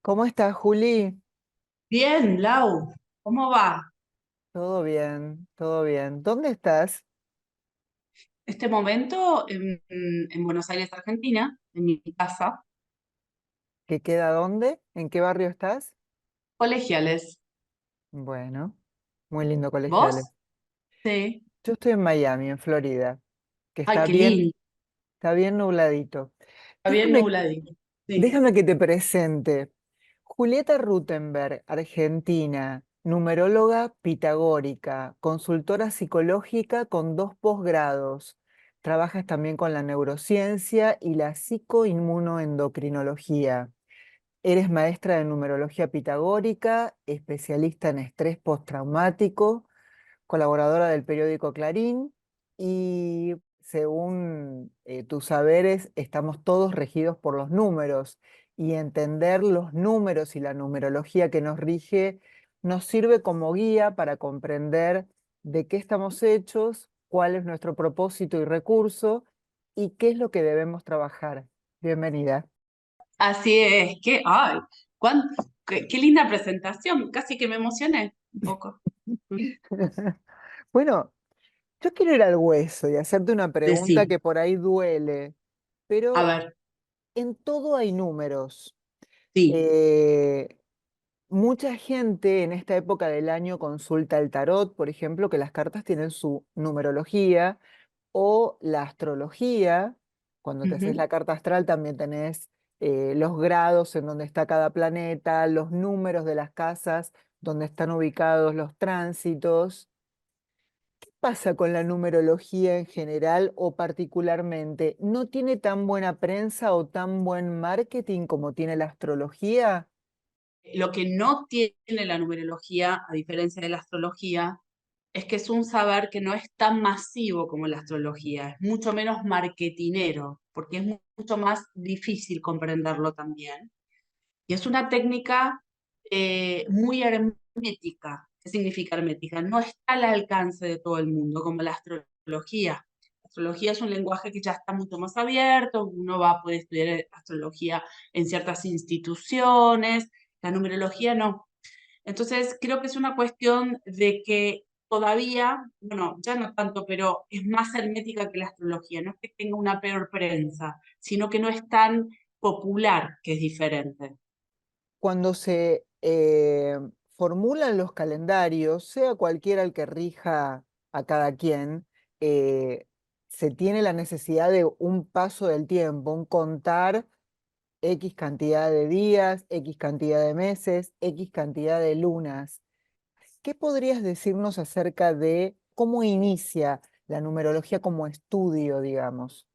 ¿Cómo estás, Juli? Bien, Lau, ¿cómo va Todo bien, todo bien. ¿Dónde estás? este momento en Buenos Aires, Argentina, en mi casa? ¿Qué queda dónde? ¿En qué barrio estás? Colegiales. Bueno, muy lindo ¿Vos? colegiales. Sí. Yo estoy en Miami, en Florida, que Ay, qué lindo. está bien nubladito. Está bien Déjame, nubladito. Sí. déjame que te presente. Julieta Rutenberg, argentina, numeróloga pitagórica, consultora psicológica con 2 posgrados. Trabajas también con la neurociencia y la psicoinmunoendocrinología. Eres maestra de numerología pitagórica, especialista en estrés postraumático, colaboradora del periódico Clarín y según tus saberes, estamos todos regidos por los números y entender los números y la numerología que nos rige nos sirve como guía para comprender de qué estamos hechos, cuál es nuestro propósito y recurso y qué es lo que debemos trabajar. Bienvenida. Así es, ay, qué linda presentación, casi que me emocioné un poco. Bueno, yo quiero ir al hueso y hacerte una pregunta Decí, que por ahí duele, a pero ver, en todo hay números. sí. Eh, Mucha gente en esta época del año consulta el tarot, por ejemplo, que las cartas tienen su numerología, o la astrología. Cuando te haces Ujú. la carta astral también tenés los grados en donde está cada planeta, los números de las casas donde están ubicados los tránsitos. Pasa con la numerología en general o particularmente? ¿No tiene tan buena prensa o tan buen marketing como tiene la astrología? Lo que no tiene la numerología, a diferencia de la astrología, es que es un saber que no es tan masivo como la astrología, es mucho menos marketinero, porque es mucho más difícil comprenderlo también. Y es una técnica muy hermética. ¿Qué significa hermética? No está al alcance de todo el mundo como la astrología. La astrología es un lenguaje que ya está mucho más abierto, uno va a poder estudiar astrología en ciertas instituciones, la numerología no. Entonces, creo que es una cuestión de que todavía, bueno, ya no tanto, pero es más hermética que la astrología. No es que tenga una peor prensa, sino que no es tan popular, que es diferente. Cuando se formulan los calendarios, sea cualquiera el que rija a cada quien, se tiene la necesidad de un paso del tiempo, un contar X cantidad de días, X cantidad de meses, X cantidad de lunas. ¿Qué podrías decirnos acerca de cómo inicia la numerología como estudio, digamos?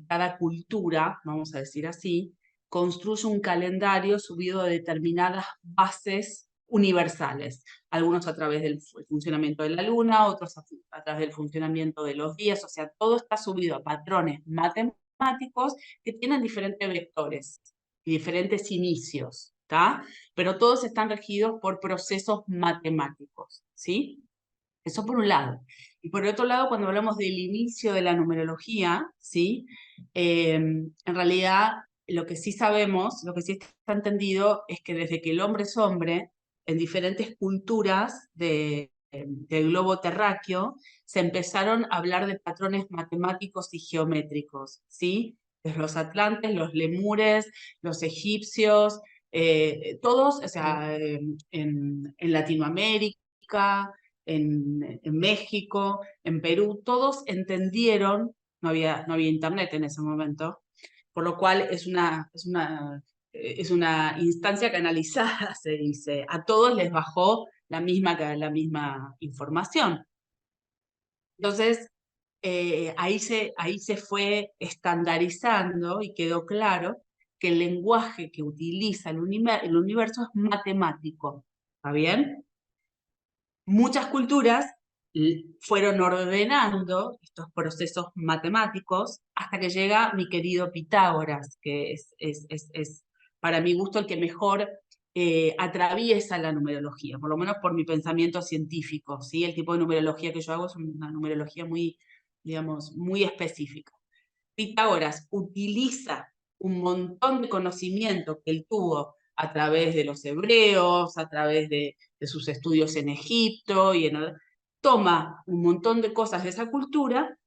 Cada cultura, vamos a decir así, construye un calendario subido a determinadas bases universales, algunos a través del funcionamiento de la luna, otros a través del funcionamiento de los días, o sea, todo está subido a patrones matemáticos que tienen diferentes vectores y diferentes inicios, ¿está? Pero todos están regidos por procesos matemáticos, ¿sí? Eso por un lado. Y por otro lado, cuando hablamos del inicio de la numerología, ¿sí? En realidad, lo que sí sabemos, lo que sí está entendido, es que desde que el hombre es hombre, en diferentes culturas del globo terráqueo, se empezaron a hablar de patrones matemáticos y geométricos, ¿sí? Desde los atlantes, los lemures, los egipcios, todos, o sea, en Latinoamérica, en México, en Perú, todos entendieron, no había internet en ese momento, por lo cual es una instancia canalizada, se dice. A todos les bajó la misma información. Entonces, ahí se fue estandarizando y quedó claro que el lenguaje que utiliza el universo es matemático. ¿Está bien? Muchas culturas fueron ordenando estos procesos matemáticos hasta que llega mi querido Pitágoras, que es para mi gusto el que mejor atraviesa la numerología, por lo menos por mi pensamiento científico, ¿sí? El tipo de numerología que yo hago es una numerología muy, digamos, muy específica. Pitágoras utiliza un montón de conocimiento que él tuvo a través de los hebreos, a través de sus estudios en Egipto, toma un montón de cosas de esa cultura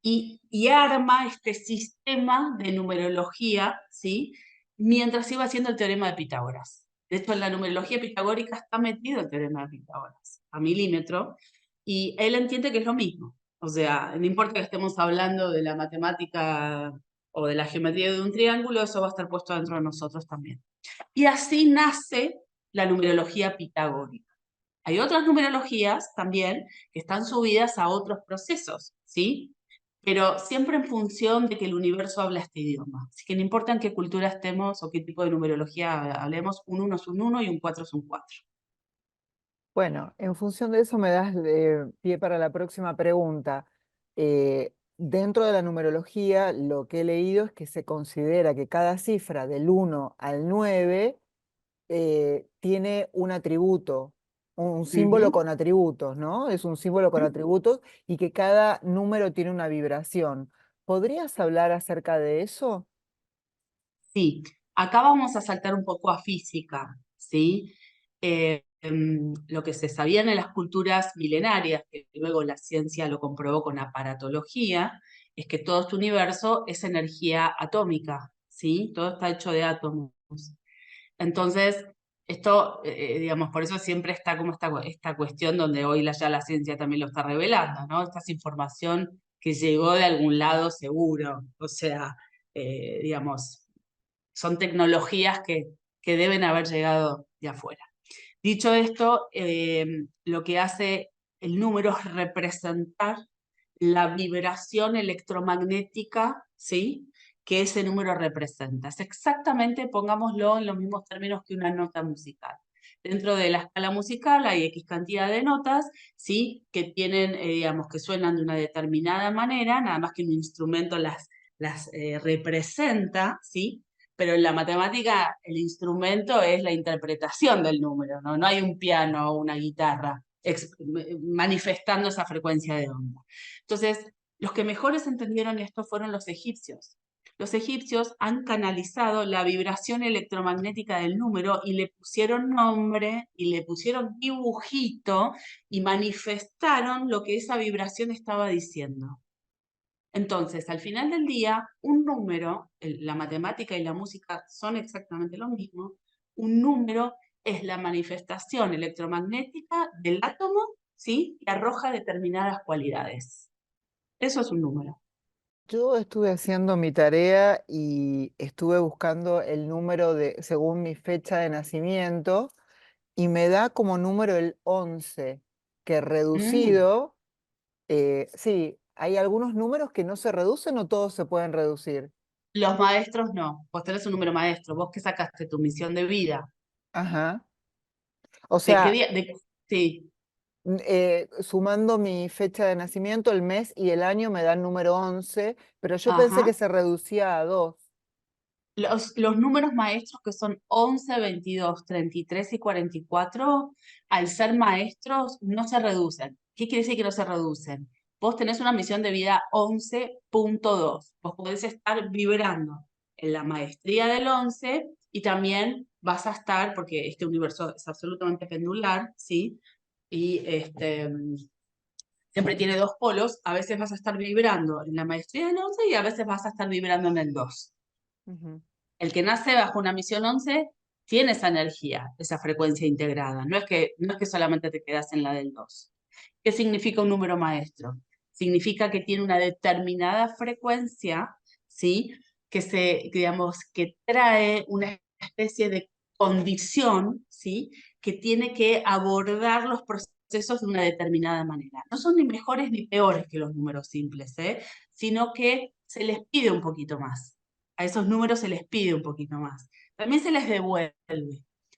y arma este sistema de numerología, ¿sí? Mientras iba haciendo el teorema de Pitágoras. De hecho, en la numerología pitagórica está metido el teorema de Pitágoras, a milímetro, y él entiende que es lo mismo. O sea, no importa que estemos hablando de la matemática o de la geometría de un triángulo, eso va a estar puesto dentro de nosotros también. Y así nace la numerología pitagórica. Hay otras numerologías también que están subidas a otros procesos, ¿sí? Pero siempre en función de que el universo habla este idioma. Así que no importa en qué cultura estemos o qué tipo de numerología hablemos, un uno es un uno y un 4 es un 4. Bueno, en función de eso me das pie para la próxima pregunta. Dentro de la numerología, lo que he leído es que se considera que cada cifra del 1 al 9 tiene un atributo, un símbolo Ujú. con atributos, ¿no? Es un símbolo con atributos y que cada número tiene una vibración. ¿Podrías hablar acerca de eso? Sí, acá vamos a saltar un poco a física, ¿sí? Lo que se sabía en las culturas milenarias, que luego la ciencia lo comprobó con aparatología, es que todo este universo es energía atómica, ¿sí? Todo está hecho de átomos. Entonces, esto, digamos, por eso siempre está como esta cuestión donde hoy ya la ciencia también lo está revelando, ¿no? Esta es información que llegó de algún lado seguro, o sea, digamos, son tecnologías que deben haber llegado de afuera. Dicho esto, lo que hace el número es representar la vibración electromagnética, ¿sí? Que ese número representa. Es exactamente, pongámoslo en los mismos términos que una nota musical. Dentro de la escala musical hay X cantidad de notas, ¿sí? Que tienen, digamos, que suenan de una determinada manera, nada más que un instrumento las representa, ¿sí? Pero en la matemática el instrumento es la interpretación del número, ¿no? No hay un piano o una guitarra manifestando esa frecuencia de onda. Entonces, los que mejores entendieron esto fueron los egipcios. Los egipcios han canalizado la vibración electromagnética del número y le pusieron nombre y le pusieron dibujito y manifestaron lo que esa vibración estaba diciendo. Entonces, al final del día, un número, la matemática y la música son exactamente lo mismo, un número es la manifestación electromagnética del átomo, ¿sí? Que arroja determinadas cualidades. Eso es un número. Yo estuve haciendo mi tarea y estuve buscando el número según mi fecha de nacimiento y me da como número el 11 que Mm. reducido, sí, hay algunos números que no se reducen o todos se pueden reducir. Los maestros no. Vos tenés un número maestro. Vos que sacaste tu misión de vida. Ajá. O ¿De qué sea, día? Sí. sumando mi fecha de nacimiento, el mes y el año me da el número 11, pero yo pensé que Ajá. se reducía a 2. Los números maestros que son 11, 22, 33 y 44, al ser maestros, no se reducen. ¿Qué quiere decir que no se reducen? Vos tenés una misión de vida 11.2. Vos podés estar vibrando en la maestría del 11 y también vas a estar, porque este universo es absolutamente pendular, ¿sí? Y siempre tiene dos polos, a veces vas a estar vibrando en la maestría del 11 y a veces vas a estar vibrando en el 2. Ujú, El que nace bajo una misión 11 tiene esa energía, esa frecuencia integrada. No es que solamente te quedas en la del 2. ¿Qué significa un número maestro? Significa que tiene una determinada frecuencia, ¿sí? Digamos, que trae una especie de condición, ¿sí? Que tiene que abordar los procesos de una determinada manera. No son ni mejores ni peores que los números simples, ¿eh? Sino que se les pide un poquito más. A esos números se les pide un poquito más. También se les devuelve.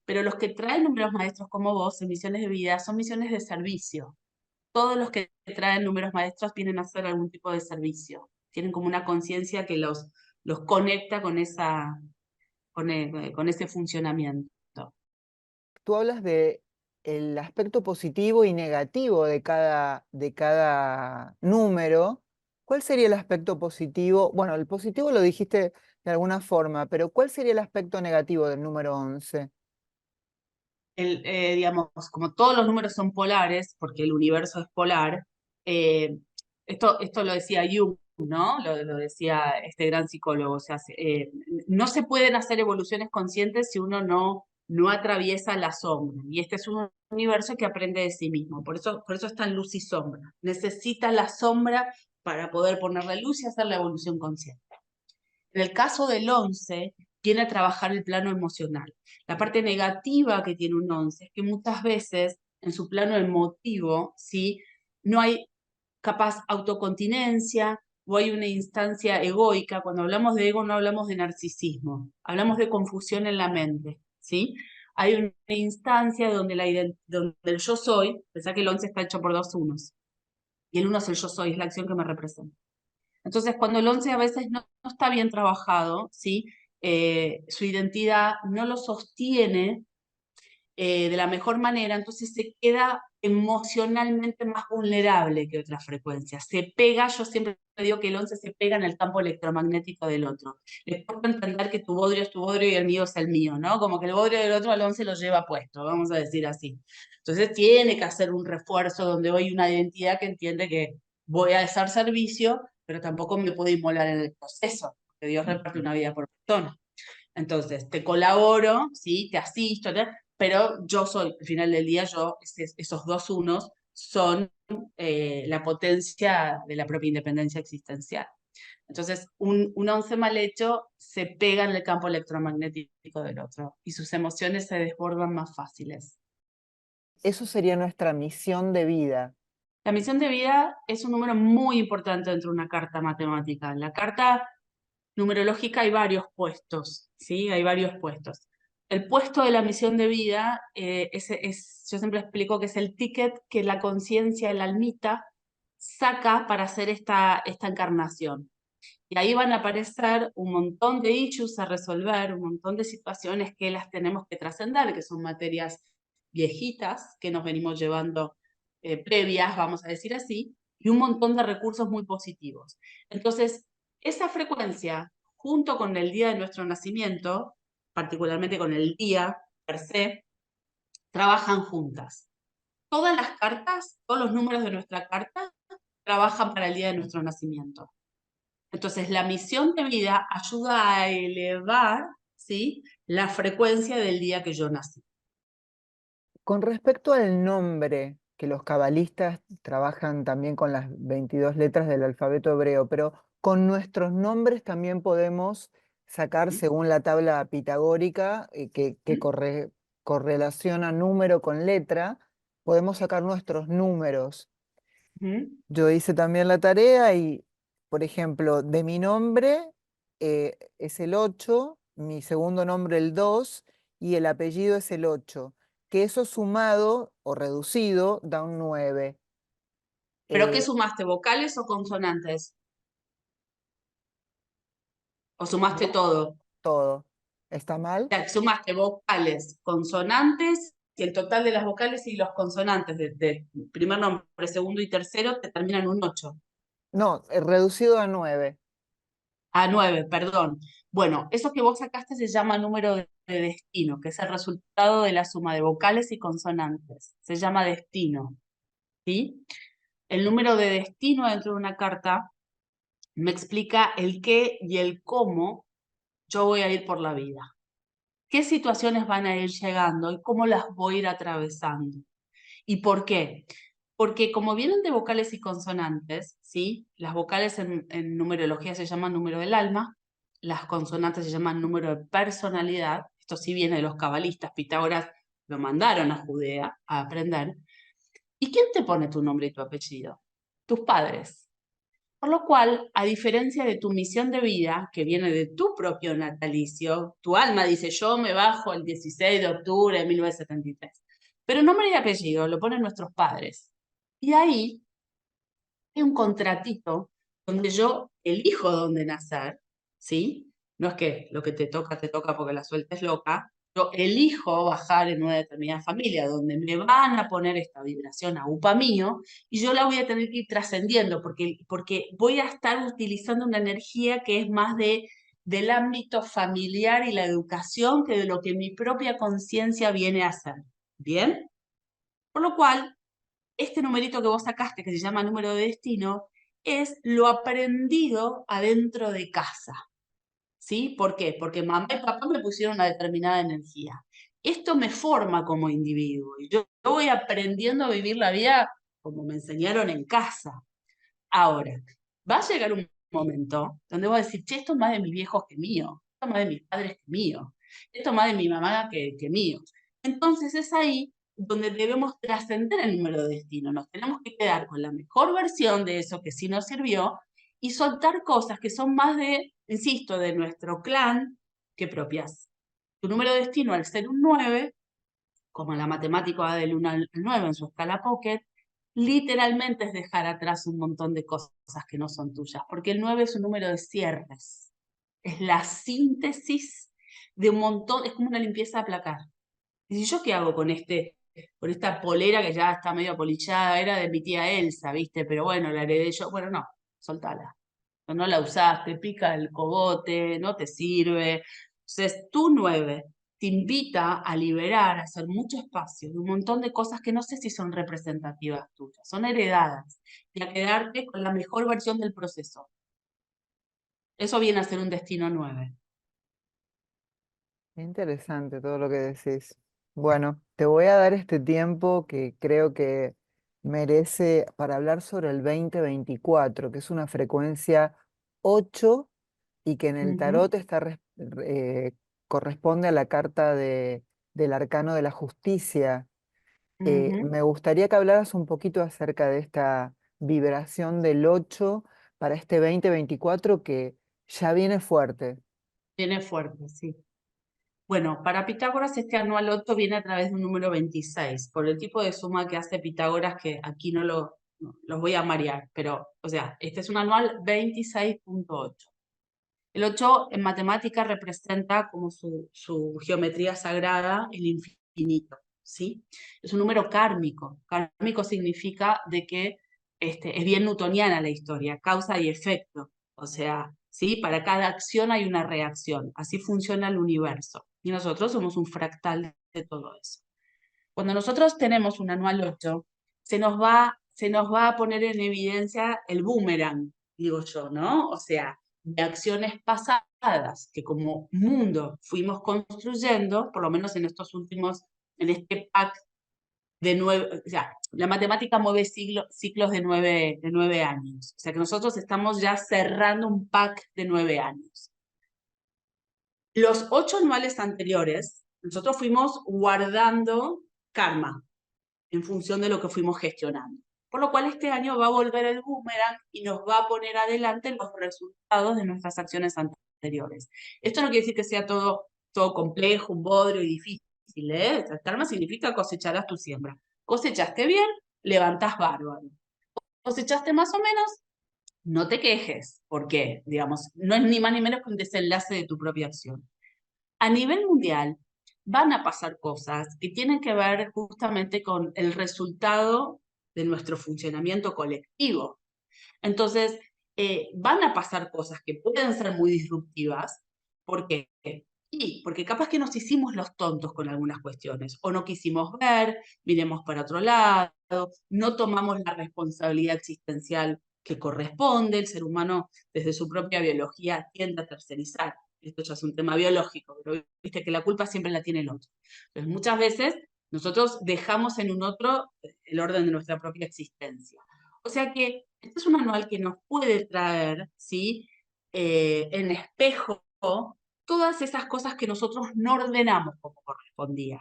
Pero los que traen números maestros como vos en misiones de vida son misiones de servicio. Todos los que traen números maestros vienen a hacer algún tipo de servicio. Tienen como una conciencia que los conecta con ese funcionamiento. tú hablas de el aspecto positivo y negativo de cada número. ¿Cuál sería el aspecto positivo? Bueno, el positivo lo dijiste de alguna forma, pero ¿cuál sería el aspecto negativo del número 11? Digamos, como todos los números son polares, porque el universo es polar, eh, esto lo decía Jung, ¿no? Lo decía este gran psicólogo, o sea, no se pueden hacer evoluciones conscientes si uno no atraviesa la sombra, y este es un universo que aprende de sí mismo, por eso está en luz y sombra, necesita la sombra para poder ponerle luz y hacer la evolución consciente. En el caso del 11, viene a trabajar el plano emocional. La parte negativa que tiene un 11 es que muchas veces en su plano emotivo, ¿sí? No hay capaz autocontinencia o hay una instancia egoica. Cuando hablamos de ego no hablamos de narcisismo, hablamos de confusión en la mente, ¿sí? Hay una instancia donde, donde el yo soy, pensá que el 11 está hecho por dos unos, y el uno es el yo soy, es la acción que me representa. Entonces, cuando el 11 a veces no está bien trabajado, ¿sí? Su identidad no lo sostiene de la mejor manera, entonces se queda emocionalmente más vulnerable que otras frecuencias. Se pega, yo siempre digo que el 11 se pega en el campo electromagnético del otro. Le cuesta entender que tu bodrio es tu bodrio y el mío es el mío, ¿no? Como que el bodrio del otro al 11 lo lleva puesto, vamos a decir así. Entonces tiene que hacer un refuerzo donde hoy una identidad que entiende que voy a hacer servicio, pero tampoco me puedo inmolar en el proceso, porque Dios reparte una vida por persona. Entonces, te colaboro, ¿sí? Te asisto, ¿no? Pero yo soy, al final del día, esos dos unos son la potencia de la propia independencia existencial. Entonces, un 11 mal hecho se pega en el campo electromagnético del otro y sus emociones se desbordan más fáciles. Eso sería nuestra misión de vida. La misión de vida es un número muy importante dentro de una carta matemática. En la carta numerológica hay varios puestos, ¿sí? Hay varios puestos. El puesto de la misión de vida, yo siempre explico que es el ticket que la conciencia, el almita, saca para hacer esta encarnación. Y ahí van a aparecer un montón de issues a resolver, un montón de situaciones que las tenemos que trascender, que son materias viejitas que nos venimos llevando previas, vamos a decir así, y un montón de recursos muy positivos. Entonces, esa frecuencia, junto con el día de nuestro nacimiento, particularmente con el día per se, trabajan juntas. Todas las cartas, todos los números de nuestra carta, trabajan para el día de nuestro nacimiento. Entonces, la misión de vida ayuda a elevar, ¿sí?, la frecuencia del día que yo nací. Con respecto al nombre, que los cabalistas trabajan también con las 22 letras del alfabeto hebreo, pero con nuestros nombres también podemos sacar, según la tabla pitagórica, correlaciona número con letra, podemos sacar nuestros números. Ujú. Yo hice también la tarea y, por ejemplo, de mi nombre es el 8, mi segundo nombre el 2 y el apellido es el 8, que eso sumado o reducido da un 9. ¿Pero qué Eh, sumaste, vocales o consonantes? ¿O sumaste vo- todo? todo. ¿Está O mal? sea, sumaste vocales, consonantes, y el total de las vocales y los consonantes de primer nombre, segundo y tercero te terminan en un 8. No, reducido a 9. A 9, perdón. Bueno, eso que vos sacaste se llama número de destino, que es el resultado de la suma de vocales y consonantes. Se llama destino, ¿sí? El número de destino dentro de una carta me explica el qué y el cómo yo voy a ir por la vida. ¿Qué situaciones van a ir llegando y cómo las voy a ir atravesando? ¿Y por qué? Porque como vienen de vocales y consonantes, ¿sí? Las vocales en numerología se llaman número del alma, las consonantes se llaman número de personalidad, esto sí viene de los cabalistas, Pitágoras lo mandaron a Judea a aprender. ¿Y quién te pone tu nombre y tu apellido? Tus padres. Por lo cual, a diferencia de tu misión de vida, que viene de tu propio natalicio, tu alma dice, yo me bajo el 16 de octubre de 1973. Pero nombre y apellido lo ponen nuestros padres. Y ahí hay un contratito donde yo elijo dónde nacer, ¿sí? No es que lo que te toca porque la suerte es loca. Yo elijo bajar en una determinada familia donde me van a poner esta vibración a upa mío y yo la voy a tener que ir trascendiendo porque voy a estar utilizando una energía que es más de del ámbito familiar y la educación que de lo que mi propia conciencia viene a hacer. ¿Bien? Por lo cual, este numerito que vos sacaste, que se llama número de destino, es lo aprendido adentro de casa. ¿Sí? ¿Por qué? Porque mamá y papá me pusieron una determinada energía. Esto me forma como individuo y yo voy aprendiendo a vivir la vida como me enseñaron en casa. Ahora, va a llegar un momento donde voy a decir, che, esto es más de mis viejos que mío, esto es más de mis padres que mío, esto es más de mi mamá que mío. Entonces es ahí donde debemos trascender el número de destino. Nos tenemos que quedar con la mejor versión de eso que sí nos sirvió y soltar cosas que son más de, insisto, de nuestro clan que propias. Tu número de destino, al ser un 9, como la matemática va del 1 al 9 en su escala Pocket, literalmente es dejar atrás un montón de cosas que no son tuyas, porque el 9 es un número de cierres, es la síntesis de un montón, es como una limpieza a placar. Y si yo qué hago con esta polera que ya está medio apolillada, era de mi tía Elsa, ¿viste? Pero bueno, la heredé yo, bueno, no, soltala. No la usaste, pica el cogote, no te sirve. Entonces, tu 9 te invita a liberar, a hacer mucho espacio de un montón de cosas que no sé si son representativas tuyas, son heredadas, y a quedarte con la mejor versión del proceso. Eso viene a ser un destino 9. Interesante todo lo que decís. Bueno, te voy a dar este tiempo que creo que merece para hablar sobre el 2024, que es una frecuencia 8 y que en el Ujú, tarot corresponde a la carta del arcano de la justicia. ujú. Me gustaría que hablaras un poquito acerca de esta vibración del 8 para este 2024 que ya viene fuerte. Viene fuerte, sí. Bueno, para Pitágoras este anual 8 viene a través de un número 26, por el tipo de suma que hace Pitágoras, que aquí no los voy a marear, pero, o sea, este es un anual 26.8. El 8 en matemática representa como su geometría sagrada el infinito, ¿sí? Es un número kármico. Kármico significa de que es bien newtoniana la historia, causa y efecto. O sea, ¿sí? Para cada acción hay una reacción. Así funciona el universo. Y nosotros somos un fractal de todo eso. Cuando nosotros tenemos un anual 8, se nos va a poner en evidencia el boomerang, digo yo, ¿no? O sea, de acciones pasadas que como mundo fuimos construyendo, por lo menos en estos últimos, en este pack de 9, o sea, la matemática mueve ciclos de 9 años. O sea que nosotros estamos ya cerrando un pack de 9 años. Los 8 anuales anteriores, nosotros fuimos guardando karma en función de lo que fuimos gestionando. Por lo cual este año va a volver el boomerang y nos va a poner adelante los resultados de nuestras acciones anteriores. Esto no quiere decir que sea todo complejo, un bodrio y difícil, ¿eh? Karma significa cosecharás tu siembra. Cosechaste bien, levantás bárbaro. Cosechaste más o menos, no te quejes, porque, digamos, no es ni más ni menos que un desenlace de tu propia acción. A nivel mundial, van a pasar cosas que tienen que ver justamente con el resultado de nuestro funcionamiento colectivo. Entonces, van a pasar cosas que pueden ser muy disruptivas. ¿Por qué? Y porque capaz que nos hicimos los tontos con algunas cuestiones, o no quisimos ver, miremos para otro lado, no tomamos la responsabilidad existencial que corresponde, el ser humano desde su propia biología tiende a tercerizar. Esto ya es un tema biológico, pero viste que la culpa siempre la tiene el otro. Entonces, muchas veces nosotros dejamos en un otro el orden de nuestra propia existencia. O sea que este es un manual que nos puede traer, ¿sí? En espejo todas esas cosas que nosotros no ordenamos como correspondía.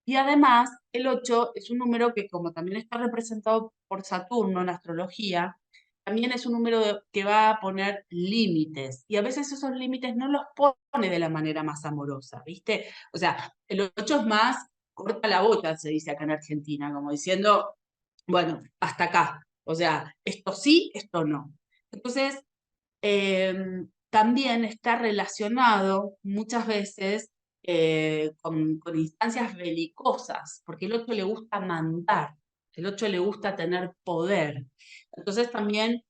Y además, el 8 es un número que, como también está representado por Saturno en la astrología, también es un número que va a poner límites. Y a veces esos límites no los pone de la manera más amorosa, ¿viste? O sea, el 8 es más, corta la bota, se dice acá en Argentina, como diciendo, bueno, hasta acá. O sea, esto sí, esto no. Entonces, también está relacionado muchas veces con instancias belicosas, porque el 8 le gusta mandar, el 8 le gusta tener poder. Entonces también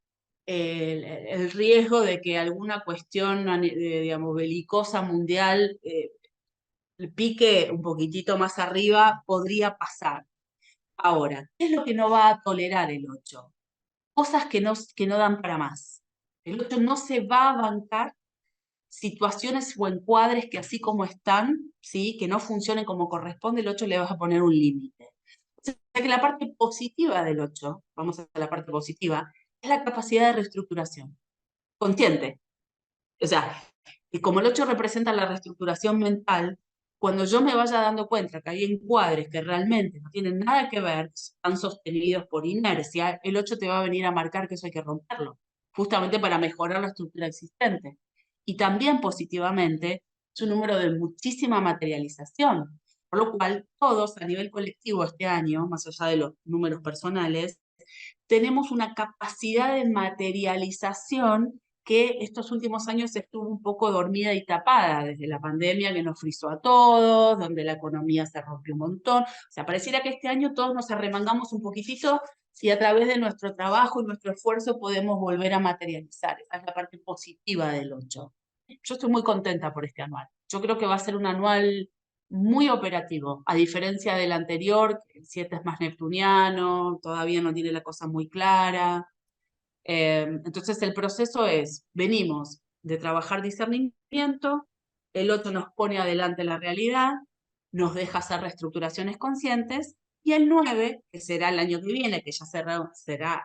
el riesgo de que alguna cuestión, digamos, belicosa mundial pique un poquitito más arriba, podría pasar. Ahora, ¿qué es lo que no va a tolerar el 8? Cosas que no dan para más. El 8 no se va a bancar situaciones o encuadres que así como están, ¿sí? Que no funcionen como corresponde, el 8 le vas a poner un límite. O sea que la parte positiva del 8, vamos a la parte positiva, es la capacidad de reestructuración, consciente. O sea, y como el 8 representa la reestructuración mental, cuando yo me vaya dando cuenta que hay encuadres que realmente no tienen nada que ver, están sostenidos por inercia, el 8 te va a venir a marcar que eso hay que romperlo, justamente para mejorar la estructura existente. Y también positivamente es un número de muchísima materialización, por lo cual todos a nivel colectivo este año, más allá de los números personales, tenemos una capacidad de materialización que estos últimos años estuvo un poco dormida y tapada, desde la pandemia que nos frizó a todos, donde la economía se rompió un montón. O sea, pareciera que este año todos nos arremangamos un poquitito y a través de nuestro trabajo y nuestro esfuerzo podemos volver a materializar. Esa es la parte positiva del 8. Yo estoy muy contenta por este anual. Yo creo que va a ser un anual muy operativo, a diferencia del anterior, que el 7 es más neptuniano, todavía no tiene la cosa muy clara. Entonces el proceso es, venimos de trabajar discernimiento, el 8 nos pone adelante la realidad, nos deja hacer reestructuraciones conscientes, y el 9, que será el año que viene, que ya será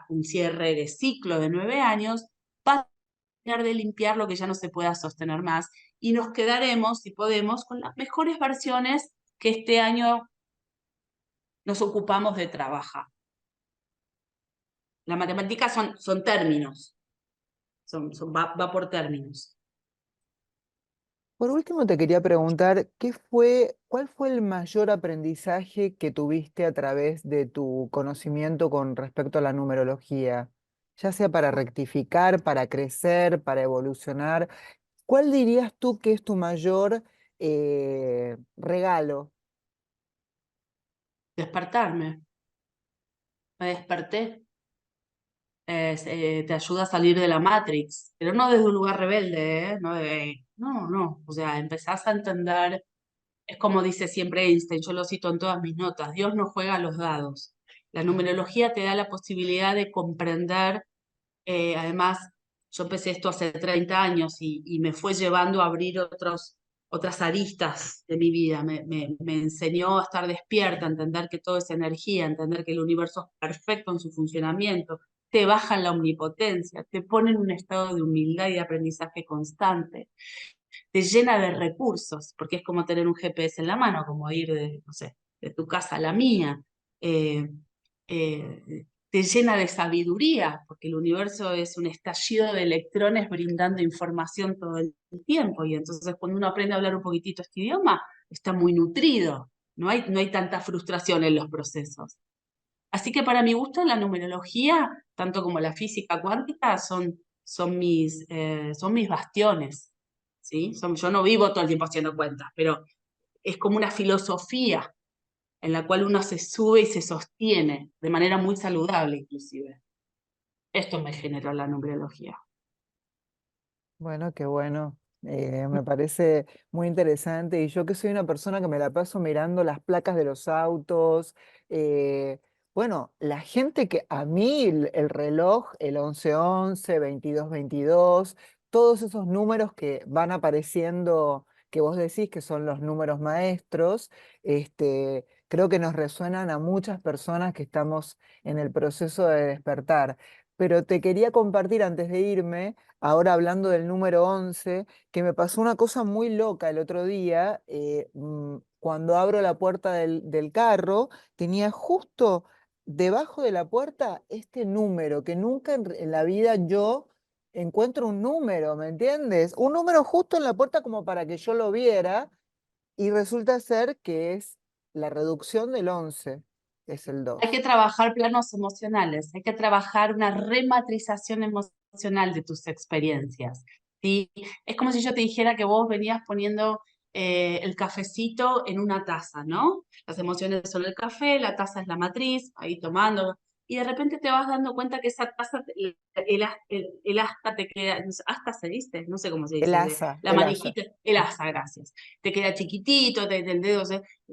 un cierre de ciclo de 9 años, va a terminar de limpiar lo que ya no se pueda sostener más y nos quedaremos, si podemos, con las mejores versiones que este año nos ocupamos de trabajar. La matemática son términos, va por términos. Por último, te quería preguntar, cuál fue el mayor aprendizaje que tuviste a través de tu conocimiento con respecto a la numerología? Ya sea para rectificar, para crecer, para evolucionar. ¿Cuál dirías tú que es tu mayor regalo? Despertarme. Me desperté. Te ayuda a salir de la Matrix, pero no desde un lugar rebelde, ¿eh? No. O sea, empezás a entender, es como dice siempre Einstein, yo lo cito en todas mis notas, Dios no juega a los dados. La numerología te da la posibilidad de comprender. Además, yo empecé esto hace 30 años y me fue llevando a abrir otras aristas de mi vida. Me enseñó a estar despierta, a entender que todo es energía, a entender que el universo es perfecto en su funcionamiento. Te baja en la omnipotencia, te pone en un estado de humildad y de aprendizaje constante, te llena de recursos, porque es como tener un GPS en la mano, como ir de, no sé, de tu casa a la mía. Eh, Te llena de sabiduría, porque el universo es un estallido de electrones brindando información todo el tiempo, y entonces cuando uno aprende a hablar un poquitito este idioma, está muy nutrido, no hay tanta frustración en los procesos. Así que para mi gusto la numerología, tanto como la física cuántica, son mis bastiones, ¿sí? Yo no vivo todo el tiempo haciendo cuentas, pero es como una filosofía en la cual uno se sube y se sostiene de manera muy saludable inclusive. Esto me generó la numerología. Bueno, qué bueno. Me parece muy interesante. Y yo que soy una persona que me la paso mirando las placas de los autos. Bueno, la gente que a mí el reloj, el 1111, 2222, todos esos números que van apareciendo, que vos decís que son los números maestros, creo que nos resuenan a muchas personas que estamos en el proceso de despertar. Pero te quería compartir antes de irme. Ahora hablando del número 11, que me pasó una cosa muy loca el otro día, cuando abro la puerta del carro, tenía justo debajo de la puerta este número, que nunca en la vida yo encuentro un número, ¿me entiendes? Un número justo en la puerta como para que yo lo viera, y resulta ser que es la reducción del 11, es el Hay que 2. trabajar planos emocionales, hay que trabajar una rematrización emocional de tus experiencias, ¿sí? Es como si yo te dijera que vos venías poniendo el cafecito en una taza, ¿no? Las emociones son el café, la taza es la matriz, ahí tomando. y de repente te vas dando cuenta que esa taza, el asta te queda, asta se dice, no sé cómo se El dice, asa, la el asa. manijita, el asa, gracias. Te queda chiquitito, el dedo,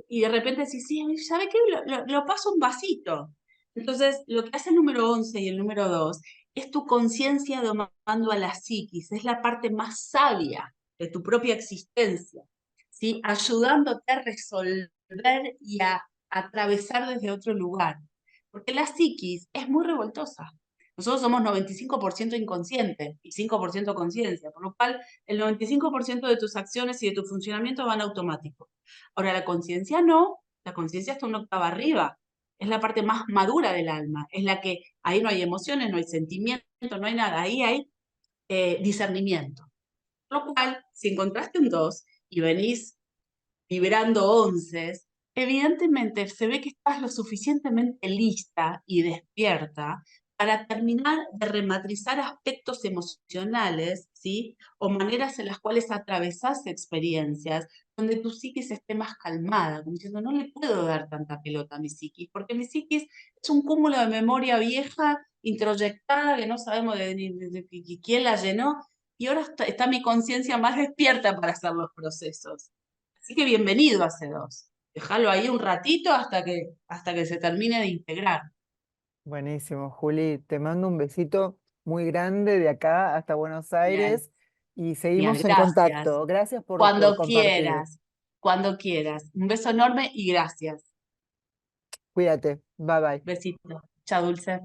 y de repente decís, sí, ¿sabe qué? Lo paso un vasito. Entonces, lo que hace el número 11 y el número 2 es tu conciencia domando a la psiquis, es la parte más sabia de tu propia existencia, ¿sí? Ayudándote a resolver y a atravesar desde otro lugar. Porque la psiquis es muy revoltosa. Nosotros somos 95% inconsciente y 5% conciencia, por lo cual el 95% de tus acciones y de tu funcionamiento van automático. Ahora, la conciencia no, la conciencia está una octava arriba, es la parte más madura del alma, es la que ahí no hay emociones, no hay sentimientos, no hay nada, ahí hay discernimiento. Por lo cual, si encontraste un 2 y venís vibrando onces, evidentemente se ve que estás lo suficientemente lista y despierta para terminar de rematrizar aspectos emocionales, ¿sí? O maneras en las cuales atravesás experiencias donde tu psiquis esté más calmada, como diciendo, no le puedo dar tanta pelota a mi psiquis, porque mi psiquis es un cúmulo de memoria vieja, introyectada, que no sabemos de quién la llenó, y ahora está mi conciencia más despierta para hacer los procesos. Así que bienvenido a C2. Déjalo ahí un ratito hasta que se termine de integrar. Buenísimo, Juli. Te mando un besito muy grande de acá hasta Buenos Bien, Aires y bien, seguimos en gracias. contacto. Gracias por Cuando compartir. quieras, cuando quieras. Un beso enorme y gracias. Cuídate. Bye bye. Besito. Chao, Dulce.